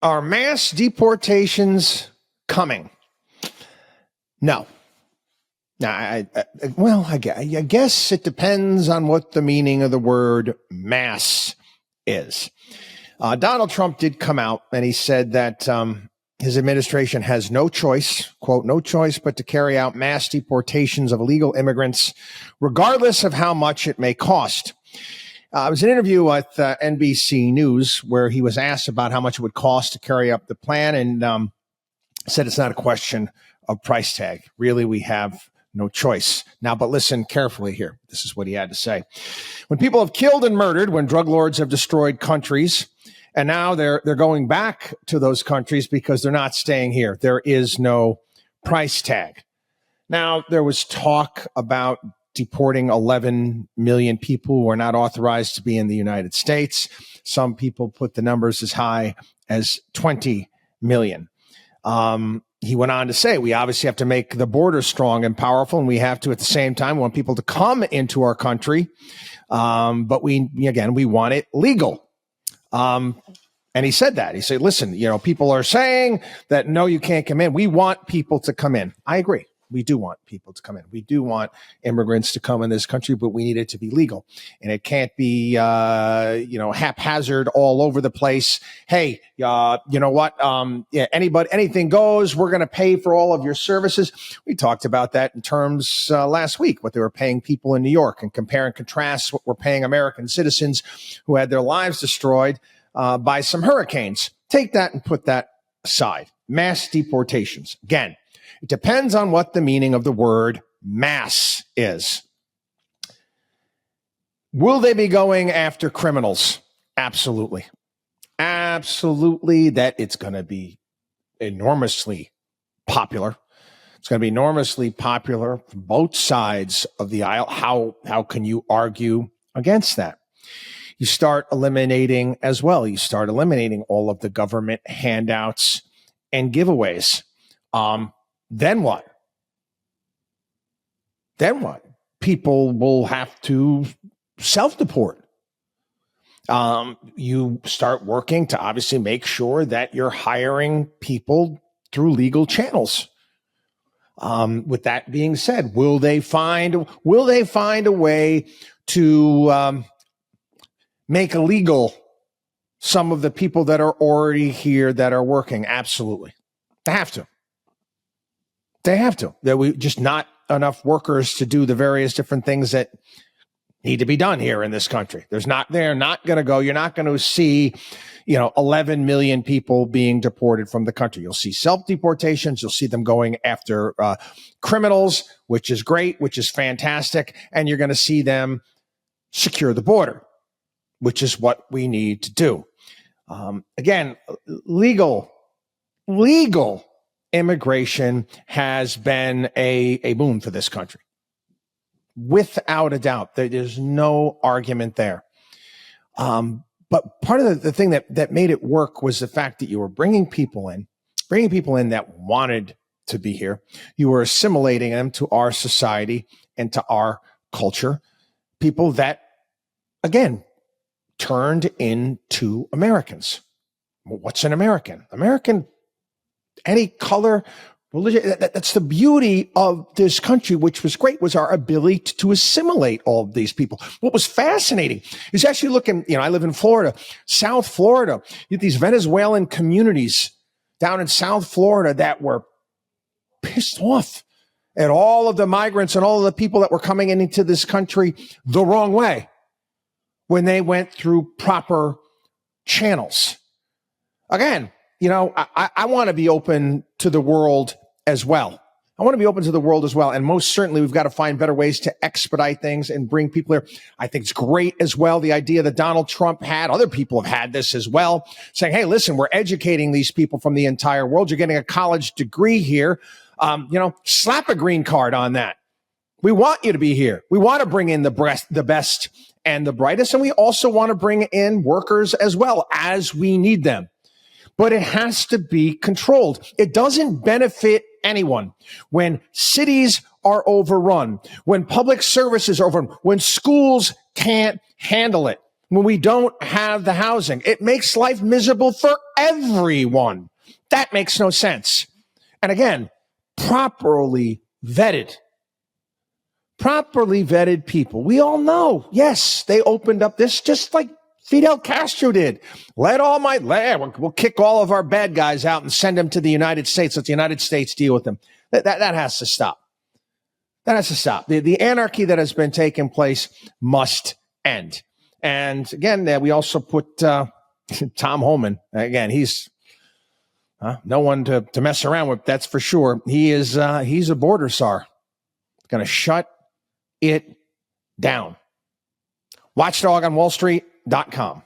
Are mass deportations coming? No. Now, I guess it depends on what the meaning of the word mass is. Donald Trump did come out and he said that his administration has no choice, quote, no choice but to carry out mass deportations of illegal immigrants, regardless of how much it may cost. It was an interview with NBC News where he was asked about how much it would cost to carry out the plan and said it's not a question of price tag. Really, we have no choice. Now, but listen carefully here. This is what he had to say. When people have killed and murdered, when drug lords have destroyed countries, and now they're going back to those countries because they're not staying here, there is no price tag. Now, there was talk about deporting 11 million people who are not authorized to be in the United States. Some people put the numbers as high as 20 million. He went on to say, we obviously have to make the border strong and powerful, and we have to, at the same time, want people to come into our country. But we want it legal. And he said that. He said, listen, people are saying that, no, you can't come in. We want people to come in. I agree. We do want people to come in. We do want immigrants to come in this country, but we need it to be legal. And it can't be, haphazard all over the place. Hey, you know what? Anything goes. We're going to pay for all of your services. We talked about that in terms last week, what they were paying people in New York, and compare and contrast what we're paying American citizens who had their lives destroyed by some hurricanes. Take that and put that aside. Mass deportations. Again, it depends on what the meaning of the word mass is. Will they be going after criminals? Absolutely. Absolutely, that it's going to be enormously popular. It's going to be enormously popular from both sides of the aisle. How can you argue against that? You start eliminating as well. You start eliminating all of the government handouts and giveaways. Then what? Then what? People will have to self-deport. You start working to obviously make sure that you're hiring people through legal channels. With that being said, will they find a way to make illegal some of the people that are already here that are working? Absolutely. They have to. They have to. There we just not enough workers to do the various different things that need to be done here in this country. They're not going to go. You're not going to see, 11 million people being deported from the country. You'll see self-deportations. You'll see them going after criminals, which is great, which is fantastic. And you're going to see them secure the border, which is what we need to do. Again, legal immigration has been a boon for this country. Without a doubt. There's no argument there. But part of the thing that made it work was the fact that you were bringing people in that wanted to be here. You were assimilating them to our society and to our culture. People that, again, turned into Americans. What's an American? American, any color, religion. That's the beauty of this country, which was great, was our ability to assimilate all of these people. What was fascinating is actually looking, I live in Florida, South Florida. You have these Venezuelan communities down in South Florida that were pissed off at all of the migrants and all of the people that were coming into this country the wrong way when they went through proper channels. Again, I want to be open to the world as well. And most certainly we've got to find better ways to expedite things and bring people here. I think it's great as well. The idea that Donald Trump had, other people have had this as well, saying, hey, listen, we're educating these people from the entire world. You're getting a college degree here. Slap a green card on that. We want you to be here. We want to bring in the best and the brightest. And we also want to bring in workers as well as we need them. But it has to be controlled. It doesn't benefit anyone when cities are overrun, when public services are overrun, when schools can't handle it, when we don't have the housing. It makes life miserable for everyone. That makes no sense. And again, properly vetted people. We all know, yes, they opened up this just like Fidel Castro did. We'll kick all of our bad guys out and send them to the United States. Let the United States deal with them. That has to stop. That has to stop. The anarchy that has been taking place must end. And again, we also put Tom Homan. Again, he's no one to mess around with. That's for sure. He's a border czar. Going to shut it down. WatchDog on WallStreet.com.